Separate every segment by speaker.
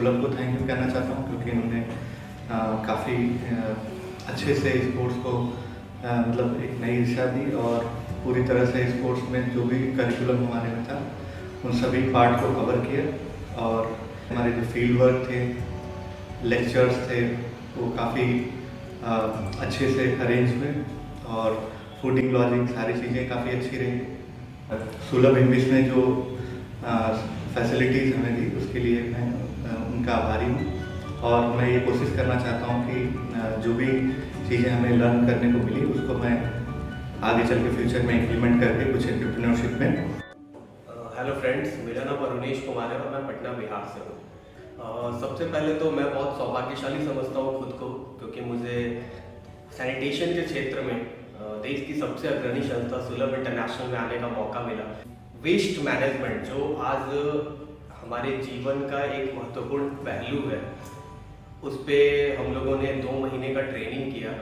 Speaker 1: सुलभ को thank you कहना चाहता हूँ, क्योंकि इन्होंने काफ़ी अच्छे से स्पोर्ट्स को मतलब एक नई दिशा दी और पूरी तरह से स्पोर्ट्स में जो भी करिकुलम हमारे में था उन सभी पार्ट को कवर किया। और हमारे जो फील्ड वर्क थे, लेक्चर्स थे, वो काफ़ी अच्छे से अरेंज हुए और फूडिंग लॉजिंग सारी चीज़ें काफ़ी अच्छी रही। सुलभ इंग्लिश ने जो फैसिलिटीज़ हमें दी उसके लिए मैं उनका आभारी हूँ। और मैं ये कोशिश करना चाहता हूँ कि जो भी चीज़ें हमें लर्न करने को मिली उसको मैं आगे चल के फ्यूचर में इम्प्लीमेंट करके कुछ एंटरप्रेन्योरशिप में।
Speaker 2: हेलो फ्रेंड्स, मेरा नाम अरुणेश कुमार है और मैं पटना बिहार से हूँ। सबसे पहले तो मैं बहुत सौभाग्यशाली समझता हूँ खुद को, क्योंकि मुझे सैनिटेशन के क्षेत्र में देश की सबसे अग्रणी संस्था सुलभ इंटरनेशनल में आने का मौका मिला। वेस्ट मैनेजमेंट जो आज हमारे जीवन का एक महत्वपूर्ण पहलू है, उस पर हम लोगों ने 2 महीने का ट्रेनिंग किया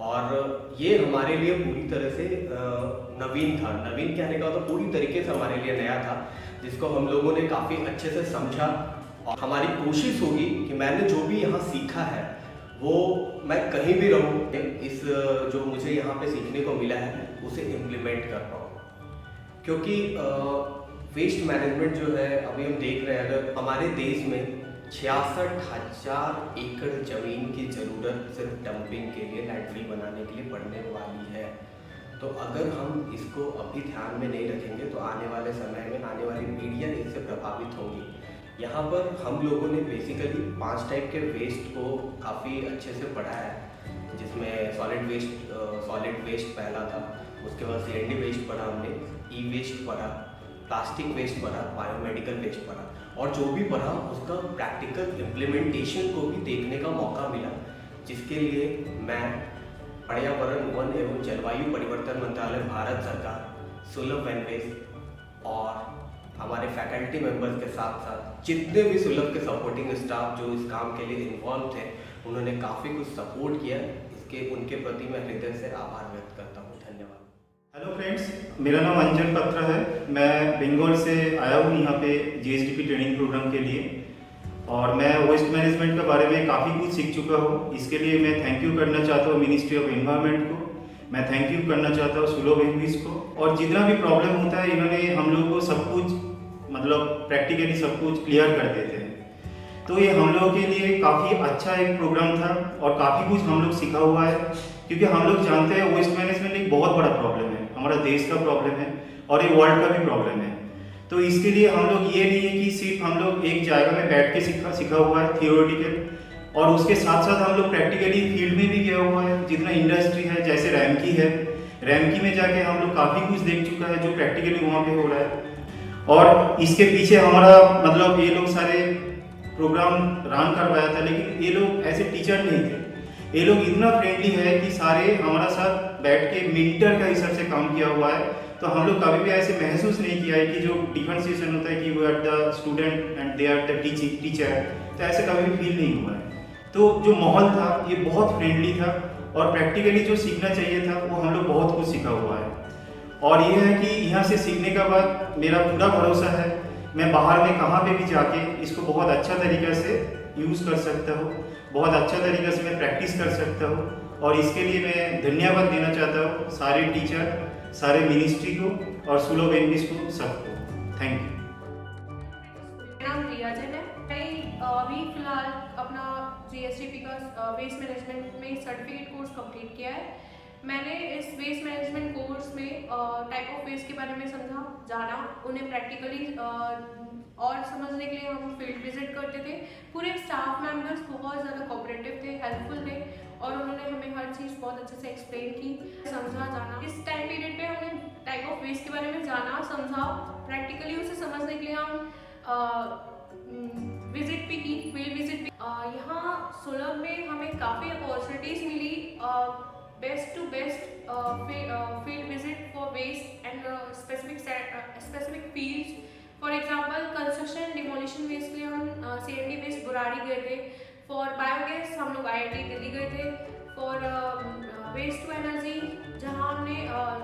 Speaker 2: और ये हमारे लिए पूरी तरह से नवीन था। नवीन कहने का तो पूरी तरीके से हमारे लिए नया था, जिसको हम लोगों ने काफ़ी अच्छे से समझा। और हमारी कोशिश होगी कि मैंने जो भी यहाँ सीखा है वो मैं कहीं भी रहूँ, इस जो मुझे यहाँ पे सीखने को मिला है उसे इम्प्लीमेंट कर पाऊँ। क्योंकि वेस्ट मैनेजमेंट जो है, अभी हम देख रहे हैं, अगर हमारे देश में 66,000 एकड़ ज़मीन की ज़रूरत सिर्फ डंपिंग के लिए, लैंडफिल बनाने के लिए पड़ने वाली है। तो अगर हम इसको अभी ध्यान में नहीं रखेंगे तो आने वाले समय में आने वाली पीढ़ियाँ इससे प्रभावित होंगी। यहाँ पर हम लोगों ने बेसिकली 5 टाइप के वेस्ट को काफ़ी अच्छे से पढ़ा है, जिसमें सॉलिड वेस्ट पहला था, उसके बाद CND वेस्ट पढ़ा हमने, ई वेस्ट पढ़ा, प्लास्टिक वेस्ट पढ़ा, बायोमेडिकल वेस्ट पढ़ा, और जो भी पढ़ा उसका प्रैक्टिकल इम्प्लीमेंटेशन को भी देखने का मौका मिला, जिसके लिए मैं पर्यावरण, वन एवं जलवायु परिवर्तन मंत्रालय, भारत सरकार, सुलभ वेस्ट और हमारे फैकल्टी मेंबर्स के साथ साथ जितने भी सुलभ के सपोर्टिंग स्टाफ जो इस काम के लिए इन्वॉल्व थे, उन्होंने काफ़ी कुछ सपोर्ट किया। उनके प्रति मैं हृदय से आभार व्यक्त करता हूँ। धन्यवाद।
Speaker 3: हेलो फ्रेंड्स, मेरा नाम अंजन पत्रा है। मैं बंगाल से आया हूँ यहाँ पे GSDP ट्रेनिंग प्रोग्राम के लिए, और मैं वेस्ट मैनेजमेंट के बारे में काफ़ी कुछ सीख चुका हूँ। इसके लिए मैं थैंक यू करना चाहता हूँ मिनिस्ट्री ऑफ एनवायरनमेंट को, मैं थैंक यू करना चाहता हूँ सुलभ इंग्लिश को। और जितना भी प्रॉब्लम होता है इन्होंने हम लोगों को सब कुछ मतलब प्रैक्टिकली सब कुछ क्लियर कर देते हैं। तो ये हम लोगों के लिए काफ़ी अच्छा एक प्रोग्राम था और काफ़ी कुछ हम लोग सीखा हुआ है, क्योंकि हम लोग जानते हैं वेस्ट मैनेजमेंट एक बहुत बड़ा प्रॉब्लम है, हमारा देश का प्रॉब्लम है और ये वर्ल्ड का भी प्रॉब्लम है। तो इसके लिए हम लोग ये नहीं है कि सिर्फ हम लोग एक जगह में बैठ के सीखा हुआ है थियोरेटिकल, और उसके साथ साथ हम लोग प्रैक्टिकली फील्ड में भी गया हुआ है। जितना इंडस्ट्री है, जैसे रैमकी है, रैमकी में जाके हम लोग काफ़ी कुछ देख चुका है जो प्रैक्टिकली वहाँ पे हो रहा है। और इसके पीछे हमारा मतलब ये लोग सारे प्रोग्राम रन करवाया था, लेकिन ये लोग ऐसे टीचर नहीं थे। ये लोग इतना फ्रेंडली है कि सारे हमारा साथ बैठ के मेंटर का हिसाब से काम किया हुआ है। तो हम लोग कभी भी ऐसे महसूस नहीं किया है कि जो डिफरेंशिएशन होता है कि we are the student and they are the teacher, तो ऐसे कभी भी फील नहीं हुआ है। तो जो माहौल था ये बहुत फ्रेंडली था और प्रैक्टिकली जो सीखना चाहिए था वो हम लोग बहुत कुछ सीखा हुआ है। और ये है कि यहाँ से सीखने के बाद मेरा पूरा भरोसा है मैं बाहर में कहाँ पे भी जाके इसको बहुत अच्छा तरीक़े से यूज़ कर सकता हूँ, बहुत अच्छा तरीक़े से मैं प्रैक्टिस कर सकता हूँ। और इसके लिए मैं धन्यवाद देना चाहता हूँ सारे टीचर, सारे मिनिस्ट्री को और सुलभ इंग्लिश को, सबको। Thank you.
Speaker 4: मेरा नाम रिया जैन है। मैं अभी फिलहाल अपना GSDP का वेस्ट मैनेजमेंट में सर्टिफिकेट कोर्स कंप्लीट किया है। मैंने इस वेस्ट मैनेजमेंट कोर्स में टाइप ऑफ वेस्ट के बारे में जाना, उन्हें प्रैक्टिकली और समझने के लिए हम फील्ड विजिट करते थे। पूरे स्टाफ मेंबर्स बहुत ज़्यादा कोऑपरेटिव थे, हेल्पफुल थे और उन्होंने हमें हर चीज़ बहुत अच्छे से एक्सप्लेन की, समझा, जाना। इस टाइम पीरियड पे हमने टाइप ऑफ वेस्ट के बारे में जाना, समझा, प्रैक्टिकली उसे समझने के लिए हम विजिट भी की, फील्ड विजिट भी। यहाँ सुलभ में हमें काफ़ी अपॉर्चुनिटीज़ मिली, best to best field visit for waste and specific fields. For example construction demolition waste के लिए हम CND वेस्ट बुराड़ी गए थे। फॉर बायोगैस हम लोग IIT दिल्ली गए थे। फॉर वेस्ट टू एनर्जी, जहाँ हमने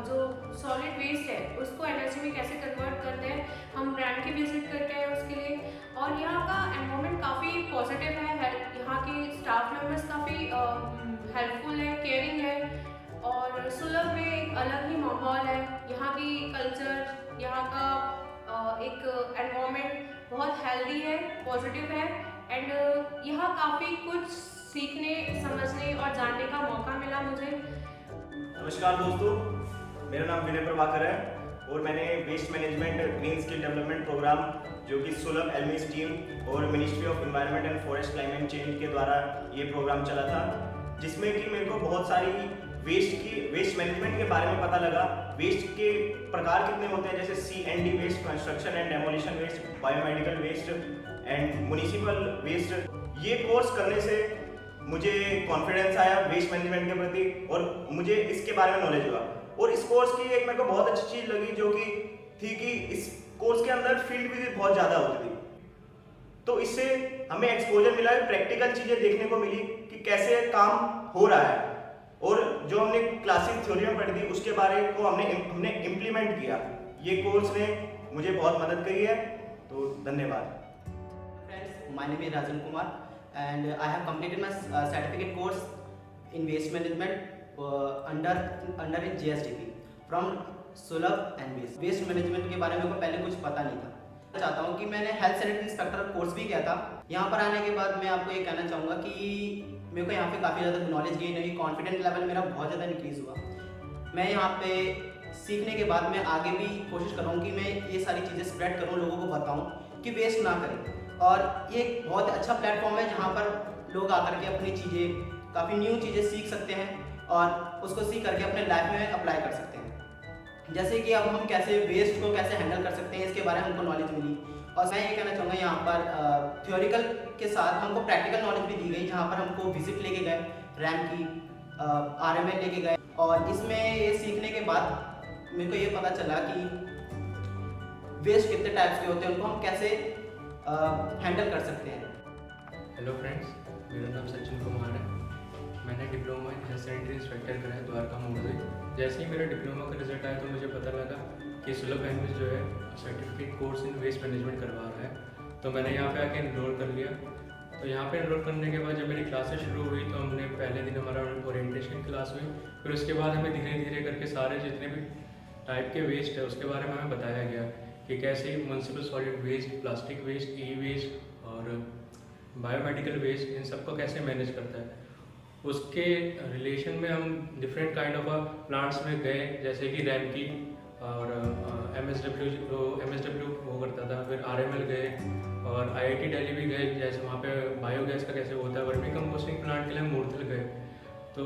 Speaker 4: जो सॉलिड वेस्ट है उसको एनर्जी में कैसे कन्वर्ट करते हैं, हम ब्रांड की विजिट करके आए उसके लिए। और यहाँ का एनवायरनमेंट काफ़ी पॉजिटिव है। यहाँ के स्टाफ मेंबर्स काफ़ी हेल्पफुल है, केयरिंग है और सुलभ में एक अलग ही माहौल है। यहाँ की कल्चर, यहाँ का एक एनवायरनमेंट बहुत हेल्दी है, पॉजिटिव है एंड यहाँ काफ़ी कुछ सीखने, समझने और जानने का मौका मिला मुझे।
Speaker 5: नमस्कार दोस्तों, मेरा नाम विनय प्रभाकर है और मैंने waste management green skill development programme जो कि सुलभ एलमीज टीम और ministry of environment and forest climate change के द्वारा ये प्रोग्राम चला था, जिसमें कि मेरे को बहुत सारी वेस्ट मैनेजमेंट के बारे में पता लगा। वेस्ट के प्रकार कितने होते हैं, जैसे C&D waste, construction and demolition waste, biomedical waste and municipal waste. ये कोर्स करने से मुझे कॉन्फिडेंस आया वेस्ट मैनेजमेंट के प्रति और मुझे इसके बारे में नॉलेज हुआ। और इस कोर्स की एक मेरे को बहुत अच्छी चीज़ लगी जो कि थी कि इस कोर्स के अंदर फील्ड विजिट बहुत ज़्यादा होती थी, तो इससे हमें एक्सपोजर मिला है, प्रैक्टिकल चीज़ें देखने को मिली कि कैसे काम हो रहा है और जो हमने क्लासिक थ्योरी में पढ़ी थी उसके बारे को हमने इम्प्लीमेंट किया। ये कोर्स ने मुझे बहुत मदद करी है, तो धन्यवाद।
Speaker 6: Friends, my name is Rajan Kumar and I have completed my certificate course in waste management under in GSDP from सुलभ एंड वेस्ट मैनेजमेंट के बारे में को पहले कुछ पता नहीं था। मैं चाहता हूँ कि मैंने हेल्थ सैनिटरी इंस्पेक्टर कोर्स भी किया था। यहाँ पर आने के बाद मैं आपको ये कहना चाहूँगा कि मेरे को यहाँ पे काफ़ी ज़्यादा नॉलेज गेन हुई, कॉन्फिडेंस लेवल मेरा बहुत ज़्यादा इंक्रीज़ हुआ। मैं यहाँ पे सीखने के बाद मैं आगे भी कोशिश कर रहा हूँ कि मैं ये सारी चीज़ें स्प्रेड करूँ, लोगों को बताऊँ कि वेस्ट ना करें। और ये एक बहुत अच्छा प्लेटफॉर्म है जहाँ पर लोग आकर के अपनी चीज़ें, काफ़ी न्यू चीज़ें सीख सकते हैं और उसको सीख करके अपने लाइफ में अप्लाई कर सकते हैं। जैसे कि अब हम कैसे वेस्ट को कैसे हैंडल कर सकते हैं, इसके बारे में हमको नॉलेज मिली। और मैं ये कहना चाहूँगा यहाँ पर थ्योरिकल के साथ हमको प्रैक्टिकल नॉलेज भी दी गई, जहाँ पर हमको विजिट लेके गए, रैम की RML लेके गए। और इसमें ये सीखने के बाद मेरे को ये पता चला कि वेस्ट कितने टाइप्स के होते हैं, उनको हम कैसे हैंडल कर सकते हैं।
Speaker 7: हेलो फ्रेंड्स, मेरा नाम सचिन कुमार है। मैंने diploma in health sanitary inspector करा है द्वारका मोड़ से। जैसे ही मेरा डिप्लोमा का रिजल्ट आया तो मुझे पता लगा कि सुलभ एलमीज जो है certificate course in waste management करवा रहा है, तो मैंने यहाँ पे आके इनरोल कर लिया। तो यहाँ पे इनरोल करने के बाद जब मेरी क्लासेस शुरू हुई तो हमने पहले दिन हमारा ओरिएंटेशन क्लास हुई, फिर उसके बाद हमें धीरे धीरे करके सारे जितने भी टाइप के वेस्ट है उसके बारे में हमें बताया गया कि कैसे municipal solid waste, plastic waste, e-waste और बायोमेडिकल वेस्ट, इन सबको कैसे मैनेज करता है। उसके रिलेशन में हम डिफरेंट काइंड ऑफ प्लांट्स में गए, जैसे कि रैम की और MSW वो करता था, फिर RML गए और IIT दिल्ली भी गए, जैसे वहाँ पे बायोगैस का कैसे होता है, वर्मी कंपोस्टिंग प्लांट के लिए हम मूर्थल गए। तो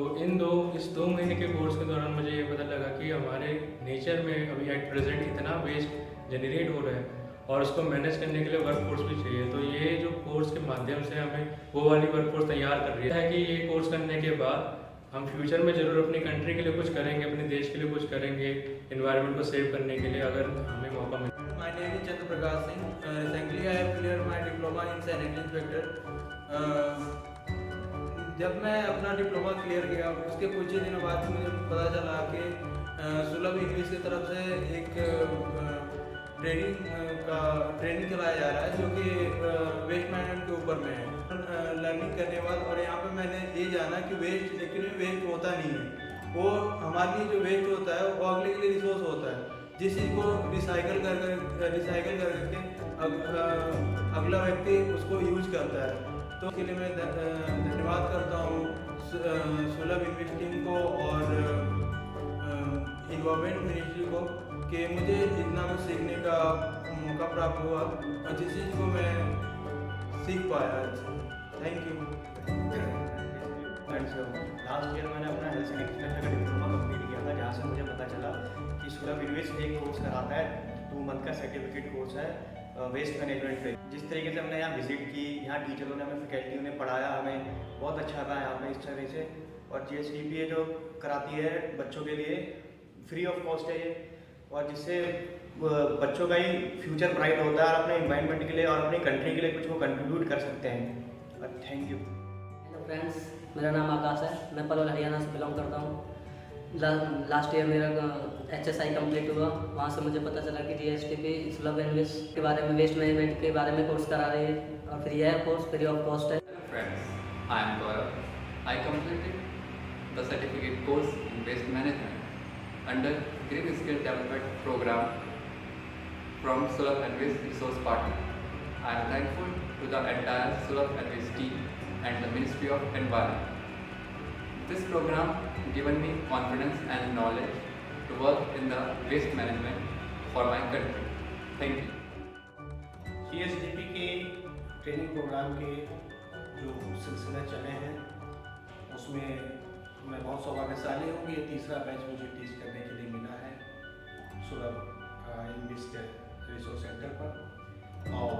Speaker 7: इस 2 महीने के कोर्स के दौरान मुझे ये पता लगा कि हमारे नेचर में अभी एट प्रेजेंट इतना वेस्ट जनरेट हो रहा है और उसको मैनेज करने के लिए वर्कफोर्स भी चाहिए। तो ये जो कोर्स के माध्यम से हमें वो वाली वर्कफोर्स तैयार कर रही है कि ये कोर्स करने के बाद हम फ्यूचर में ज़रूर अपनी कंट्री के लिए कुछ करेंगे, अपने देश के लिए कुछ करेंगे, एनवायरनमेंट को सेव करने के लिए अगर हमें मौका मिले।
Speaker 8: My name is Chandra Prakash Singh. Recently I have cleared my diploma in sanitary inspector. जब मैं अपना डिप्लोमा क्लियर किया उसके कुछ ही दिनों बाद मुझे पता चला कि सुलभ इंग्लिश की तरफ से एक ट्रेनिंग चलाया जा रहा है जो कि वेस्ट मैनेजमेंट के ऊपर में है। लर्निंग करने के बाद और यहाँ पे मैंने ये जाना कि वेस्ट एक्चुअली वेस्ट होता नहीं है, वो हमारे लिए जो वेस्ट होता है वो अगले के लिए रिसोर्स होता है, जिस चीज़ को रिसाइकल करके अगला व्यक्ति उसको यूज करता है। तो इसके लिए मैं धन्यवाद करता हूँ सुलभ इन्वेस्टिंग को और इन्वायरमेंट मिनिस्ट्री को कि मुझे इतना कुछ सीखने का मौका प्राप्त हुआ और जिस चीज़ को मैं सीख पाया आज। Thank you.
Speaker 5: लास्ट ईयर मैंने अपना हेल्थ सैनिटरी इंस्पेक्टर का डिप्लोमा कंप्लीट किया था, जहाँ से मुझे पता चला कि सुलभ इन्वेस्ट एक कोर्स कराता है, 2 मंथ का सर्टिफिकेट कोर्स है वेस्ट मैनेजमेंट पे। जिस तरीके से हमने यहाँ विजिट की, यहाँ टीचरों ने हमें, फैकल्टी ने पढ़ाया, हमें बहुत अच्छा था यहाँ पे इस तरह से। और GSDP जो कराती है बच्चों के लिए फ्री ऑफ कॉस्ट है ये, और जिससे बच्चों का ही फ्यूचर ब्राइट होता है और अपने एनवायरनमेंट के लिए और अपनी कंट्री के लिए कुछ वो कंट्रीब्यूट कर सकते हैं। और थैंक यू।
Speaker 9: हेलो फ्रेंड्स, मेरा नाम आकाश है, मैं पलवल हरियाणा से बिलोंग करता हूँ।
Speaker 6: लास्ट ईयर मेरा HSI कंप्लीट हुआ। वहाँ से मुझे पता चला कि GSTP सुलभ एंड वेस्ट के बारे में, वेस्ट मैनेजमेंट के बारे में कोर्स करा रही है और फ्री है, कोर्स फ्री ऑफ कॉस्ट है।
Speaker 9: Hello friends, I am Gaurav. I completed the certificate course in waste management under Green Skill Development Program from Sulabh and Waste Resource Partner. I am thankful to the entire Sulabh and Waste team and the Ministry of Environment. This program given me confidence and knowledge to work in the waste management for my country. Thank you.
Speaker 10: GSDP के training programme के जो सिलसिले चले हैं उसमें मैं बहुत सौभाग्यशाली हूँ कि ये तीसरा बैच मुझे टीच करने के लिए मिला है सुलभ इंग्लिश के रिसोर्स सेंटर पर। और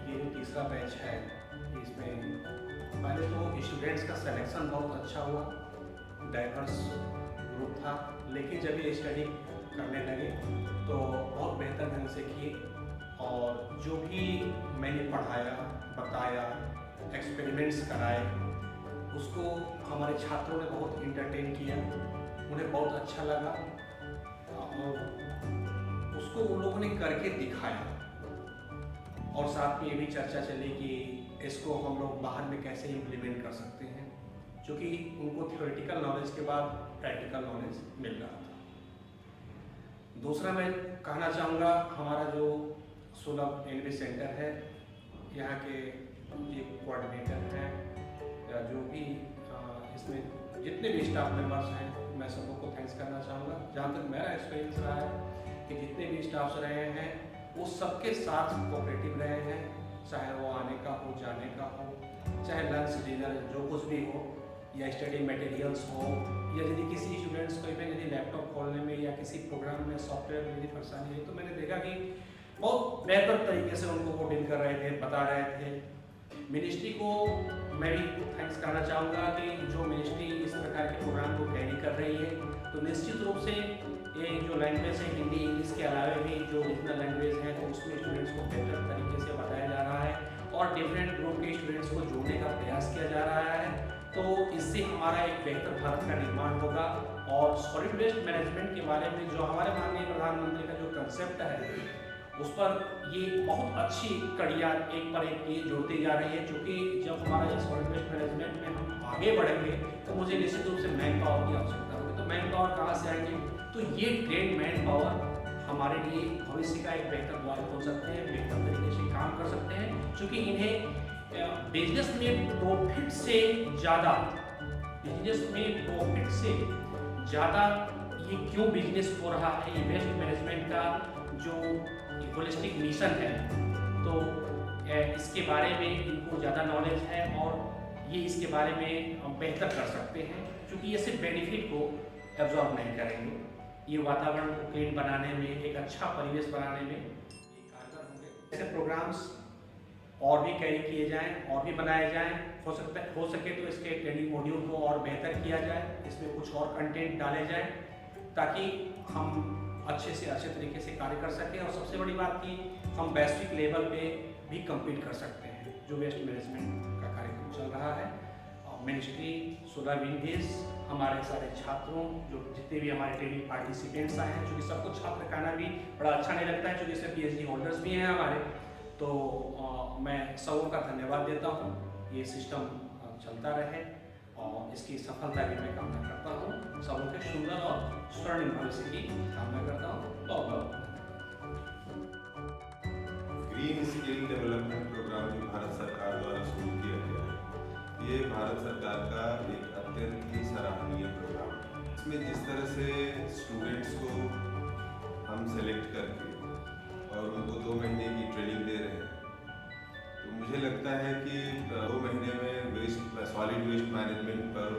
Speaker 10: ये जो तीसरा बैच है इसमें पहले तो स्टूडेंट्स का सिलेक्शन बहुत अच्छा हुआ, डाइवर्स ग्रुप था, लेकिन जब ये स्टडी करने लगे तो बहुत बेहतर ढंग से किए और जो भी मैंने पढ़ाया, बताया, एक्सपेरिमेंट्स कराए उसको हमारे छात्रों ने बहुत इंटरटेन किया, उन्हें बहुत अच्छा लगा और उसको उन लोगों ने करके दिखाया। और साथ में ये भी चर्चा चली कि इसको हम लोग बाहर में कैसे इम्प्लीमेंट कर सकते हैं, क्योंकि उनको थ्योरेटिकल नॉलेज के बाद प्रैक्टिकल नॉलेज मिल रहा था। दूसरा मैं कहना चाहूँगा हमारा जो सुलभ इंग्लिश सेंटर है, यहाँ के ये कोऑर्डिनेटर हैं या जो भी इसमें जितने भी स्टाफ मेंबर्स हैं, मैं सबको को थैंक्स करना चाहूँगा। जहाँ तक मेरा एक्सपीरियंस रहा है कि जितने भी स्टाफ्स रहे हैं वो सबके साथ कोऑपरेटिव रहे हैं, चाहे वो आने का हो, जाने का हो, चाहे लंच डिनर जो कुछ भी हो या स्टडी मटेरियल्स हो या यदि किसी स्टूडेंट्स को इवन यदि लैपटॉप खोलने में या किसी प्रोग्राम में सॉफ्टवेयर में यदि परेशानी है तो मैंने देखा कि बहुत बेहतर तरीके से उनको वो डील कर रहे थे, बता रहे थे। मिनिस्ट्री को मैं भी थैंक्स करना चाहूँगा कि जो मिनिस्ट्री इस प्रकार के प्रोग्राम को कैरी कर रही है, तो निश्चित रूप से ये जो लैंग्वेज है हिंदी इंग्लिश के अलावा भी जो रीजनल लैंग्वेज है तो उसमें स्टूडेंट्स को बेहतर तरीके से बताया जा रहा है और डिफरेंट ग्रुप के स्टूडेंट्स को जोड़ने का प्रयास किया जा रहा है। तो इससे हमारा एक बेहतर भारत का निर्माण होगा और सॉलिड वेस्ट मैनेजमेंट के बारे में जो हमारे माननीय प्रधानमंत्री का जो कंसेप्ट है उस पर ये बहुत अच्छी कड़ियाँ एक पर एक ये जोड़ती जा रही है, क्योंकि जब हमारा ये सॉलिड वेस्ट मैनेजमेंट में हम आगे बढ़ेंगे तो मुझे निश्चित रूप से मैन पावर की आवश्यकता होगी। तो मैन पावर कहाँ से आएंगे, तो ये ट्रेन मैन पावर हमारे लिए भविष्य का एक बेहतर द्वार खोल सकते हैं, बेहतर तरीके से काम कर सकते हैं, क्योंकि इन्हें बिजनेस में प्रॉफिट से ज़्यादा ये क्यों बिजनेस हो रहा है, ये वेस्ट मैनेजमेंट का जो होलिस्टिक मिशन है तो इसके बारे में इनको ज़्यादा नॉलेज है और ये इसके बारे में बेहतर कर सकते हैं, क्योंकि ये सिर्फ बेनिफिट को एब्जॉर्ब नहीं करेंगे, ये वातावरण को क्लीन बनाने में, एक अच्छा परिवेश बनाने में ये कारगर होंगे। ऐसे प्रोग्राम्स और भी कैरी किए जाएं और भी बनाए जाएं, हो सके तो इसके ट्रेनिंग मॉड्यूल को और बेहतर किया जाए, इसमें कुछ और कंटेंट डाले जाएं ताकि हम अच्छे से अच्छे तरीके से कार्य कर सकें और सबसे बड़ी बात कि हम वैश्विक लेवल पे भी कम्पीट कर सकते हैं। जो वेस्ट मैनेजमेंट का कार्यक्रम चल रहा है मिनिस्ट्री सुलभ इंग्लिश हमारे सारे छात्रों जो जितने भी हमारे ट्रेनिंग पार्टिसिपेंट्स आए हैं, चूँकि सबको छात्र कहना भी बड़ा अच्छा नहीं लगता है, चूँकि सिर्फ PhD होल्डर्स भी हैं हमारे, तो मैं सबों का धन्यवाद देता हूँ। ये सिस्टम चलता रहे और इसकी सफलता की मैं कामना करता हूँ। सबों के सुंदर और स्वर्णिम भविष्य की कामना करता हूँ। बहुत बहुत
Speaker 11: ग्रीन स्किल डेवलपमेंट प्रोग्राम जो भारत सरकार द्वारा शुरू किया गया है, ये भारत सरकार का एक अत्यंत ही सराहनीय प्रोग्राम है। इसमें जिस तरह से स्टूडेंट्स को हम सेलेक्ट करके और उनको 2 महीने की ट्रेनिंग दे रहे हैं, तो मुझे लगता है कि 2 महीने में सॉलिड वेस्ट मैनेजमेंट पर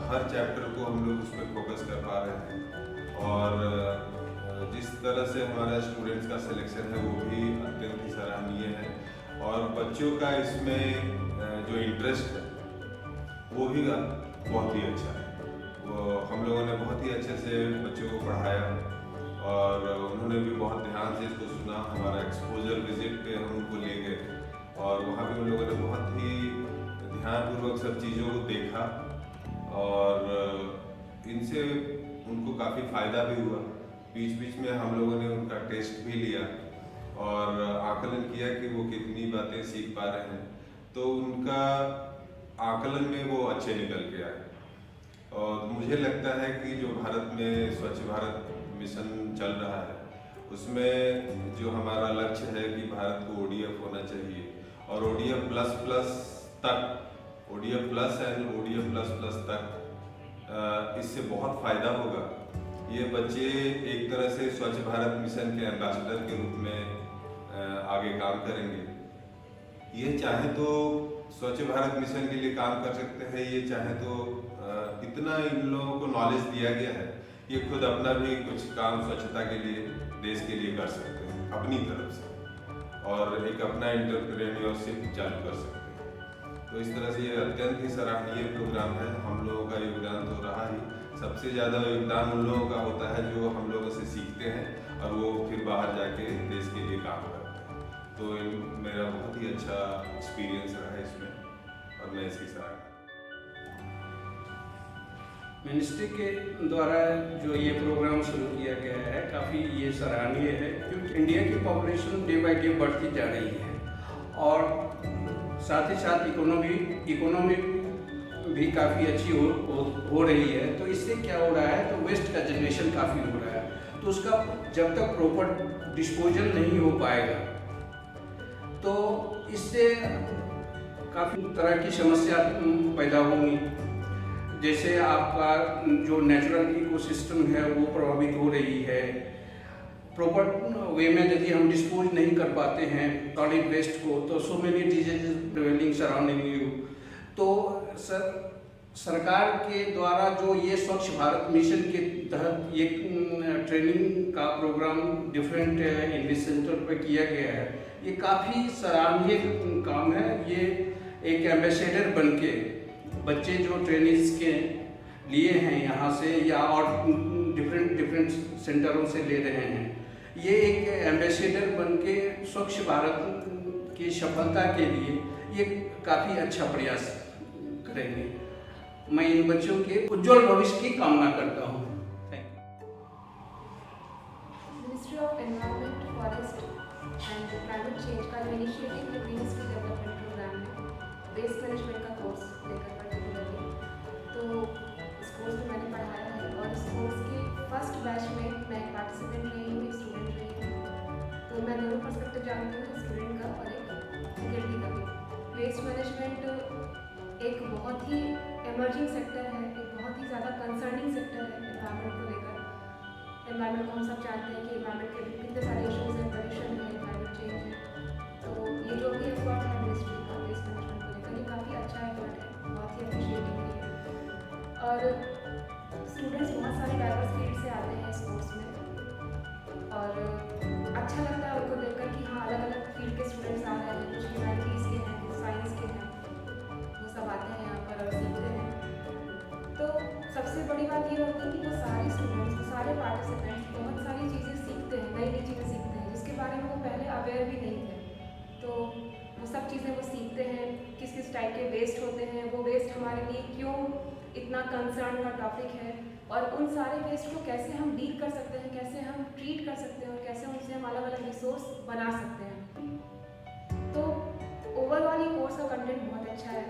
Speaker 11: हर चैप्टर को हम लोग उस पर फोकस कर पा रहे हैं और जिस तरह से हमारा स्टूडेंट्स का सिलेक्शन है वो भी अत्यंत ही सराहनीय है और बच्चों का इसमें जो इंटरेस्ट है वो भी बहुत ही अच्छा है। वो हम लोगों ने बहुत ही अच्छे से बच्चों को पढ़ाया और उन्होंने भी बहुत ध्यान से इसको सुना। हमारा एक्सपोजर विजिट पे हम उनको ले गए और वहाँ भी उन लोगों ने बहुत ही ध्यानपूर्वक सब चीज़ों को देखा और इनसे उनको काफ़ी फ़ायदा भी हुआ। बीच बीच में हम लोगों ने उनका टेस्ट भी लिया और आकलन किया कि वो कितनी बातें सीख पा रहे हैं, तो उनका आकलन में वो अच्छे निकल के आए। और मुझे लगता है कि जो भारत में स्वच्छ भारत मिशन चल रहा है उसमें जो हमारा लक्ष्य है कि भारत को ODF होना चाहिए और ODF प्लस प्लस तक, ODF plus and ODF plus plus तक, इससे बहुत फ़ायदा होगा। ये बच्चे एक तरह से स्वच्छ भारत मिशन के एम्बेसडर के रूप में आगे काम करेंगे। ये चाहे तो स्वच्छ भारत मिशन के लिए काम कर सकते हैं, ये चाहे तो इतना इन लोगों को नॉलेज दिया गया है, ये खुद अपना भी कुछ काम स्वच्छता के लिए, देश के लिए कर सकते हैं अपनी तरफ से और एक अपना एंटरप्रेन्योरशिप चालू कर सकते हैं। तो इस तरह से ये अत्यंत ही सराहनीय प्रोग्राम है। हम लोगों का योगदान तो रहा ही, सबसे ज़्यादा योगदान उन लोगों का होता है जो हम लोगों से सीखते हैं और वो फिर बाहर जाके देश के लिए काम करते हैं। तो मेरा बहुत ही अच्छा एक्सपीरियंस रहा है इसमें और मैं इसकी सराहना।
Speaker 10: मिनिस्ट्री के द्वारा जो ये प्रोग्राम शुरू किया गया है काफ़ी ये सराहनीय है, क्योंकि इंडिया की पॉपुलेशन डे बाय डे बढ़ती जा रही है और साथ ही साथ इकोनॉमी भी काफ़ी अच्छी हो रही है। तो इससे क्या हो रहा है, तो वेस्ट का जनरेशन काफ़ी हो रहा है, तो उसका जब तक प्रॉपर डिस्पोजल नहीं हो पाएगा तो इससे काफ़ी तरह की समस्या पैदा होंगी। जैसे आपका जो नेचुरल इकोसिस्टम है वो प्रभावित हो रही है। प्रॉपर वे में यदि हम डिस्पोज नहीं कर पाते हैं सॉलिड वेस्ट को, तो so many diseases prevailing surrounding you. तो सरकार के द्वारा जो ये स्वच्छ भारत मिशन के तहत ये ट्रेनिंग का प्रोग्राम डिफरेंट इंग्लिश सेंटर पर किया गया है, ये काफ़ी सराहनीय काम है। ये एक एम्बेसडर बन के बच्चे जो ट्रेनिंग्स के लिए हैं यहाँ से या और डिफरेंट सेंटरों से ले रहे हैं, ये एक एम्बेसडर बन के स्वच्छ भारत की सफलता के लिए ये काफ़ी अच्छा प्रयास करेंगे। मैं इन बच्चों के उज्जवल भविष्य की कामना करता हूँ।
Speaker 4: Ministry of environment, forest and climate change का जो इनिशिएटिव है ग्रीन स्किल डेवलपमेंट प्रोग्राम में वेस्ट मैनेजमेंट का कोर्स लेकर पर्टिकुलरली, तो इस कोर्स में मैंने पढ़ाया है और इस कोर्स के फर्स्ट बैच में मैं एक पार्टिसिपेंट रही हूँ, एक स्टूडेंट रही हूँ। तो मैं दोनों पर्सपेक्टिव जानती हूँ, स्टूडेंट का और एक फैकल्टी का भी। वेस्ट मैनेजमेंट एक बहुत ही एमर्जिंग सेक्टर है, एक बहुत ही ज़्यादा कंसर्निंग सेक्टर है एनवायरनमेंट को लेकर। एनवायरनमेंट को हम सब जानते हैं कि एनवायरनमेंट के कितने सारे इशूज़ हैं, पोल्यूशन है, क्लाइमेट चेंज है। तो ये जो भी एफर्ट है मिनिस्ट्री का वेस्ट मैनेजमेंट को लेकर, ये काफ़ी अच्छा एफर्ट है, बहुत ही अप्रिशिएटिव है। और स्टूडेंट्स बहुत सारे डाइवर्स फील्ड से आते हैं इस कोर्स में और अच्छा लगता है उनको देखकर कि हाँ अलग अलग फील्ड के स्टूडेंट्स आ रहे हैं, कुछ ह्यूमैनिटीज़ के हैं, कुछ साइंस के हैं, वो सब आते हैं यहाँ पर और सीखते हैं। तो सबसे बड़ी बात ये होती है कि वो सारे स्टूडेंट्स, वो सारे पार्टिसिपेंट्स बहुत सारी चीज़ें सीखते हैं, नई नई चीज़ें सीखते हैं जिसके बारे में वो पहले अवेयर भी नहीं थे। तो वो सब चीज़ें वो सीखते हैं, किस किस टाइप के वेस्ट होते हैं, वो वेस्ट हमारे लिए क्यों इतना कंसर्न का टॉपिक है और उन सारे वेस्ट को कैसे हम डील कर सकते हैं, कैसे हम ट्रीट कर सकते हैं और कैसे उनसे हम अलग अलग रिसोर्स बना सकते हैं। तो ओवरऑल ये कोर्स का कंटेंट बहुत अच्छा है।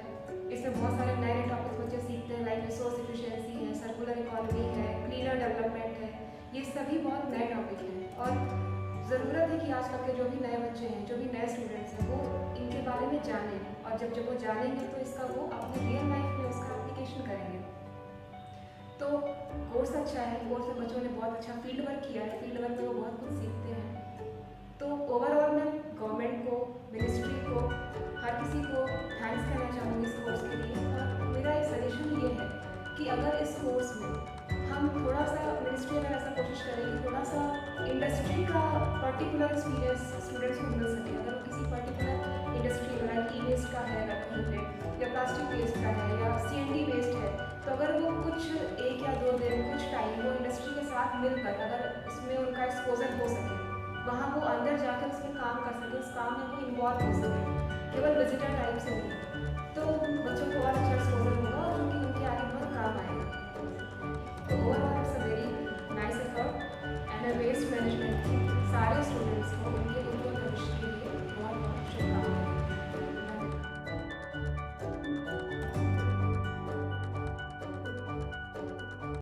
Speaker 4: इसमें बहुत सारे नए नए टॉपिक्स बच्चे सीखते हैं, लाइक रिसोर्स एफिशिएंसी है, सर्कुलर इकोनॉमी है, क्लीनर डेवलपमेंट है। ये सभी बहुत नए टॉपिक हैं और ज़रूरत है कि आजकल के जो भी नए बच्चे हैं, जो भी नए स्टूडेंट्स हैं, वो इनके बारे में जानें और जब वो जानेंगे तो इसका वो अपनी रियल लाइफ में उसका एप्लीकेशन करेंगे। तो कोर्स अच्छा है, कोर्स में बच्चों ने बहुत अच्छा फील्ड वर्क किया है, फील्ड वर्क में वो बहुत कुछ सीखते हैं। तो ओवरऑल मैं गवर्नमेंट को, मिनिस्ट्री को, हर किसी को थैंक्स कहना चाहूँगी इस कोर्स के लिए। और मेरा एक सजेशन ये है कि अगर इस कोर्स में हम थोड़ा सा, मिनिस्ट्री अगर ऐसा कोशिश करें कि थोड़ा सा इंडस्ट्री का पर्टिकुलर एक्सपीरियंस स्टूडेंट्स को मिल सके। अगर किसी पर्टिकुलर इंडस्ट्री में लाइक ई-वेस्ट का है कहीं पे या प्लास्टिक वेस्ट का है या CND वेस्ट है, तो अगर वो कुछ 1 या 2 दिन कुछ टाइम वो इंडस्ट्री के साथ मिलकर अगर उसमें उनका एक्सपोजर हो सके, वहाँ वो अंदर जाकर उसमें काम कर सके, उस काम में वो इन्वॉल्व हो सके, केवल विजिटर टाइप से नहीं।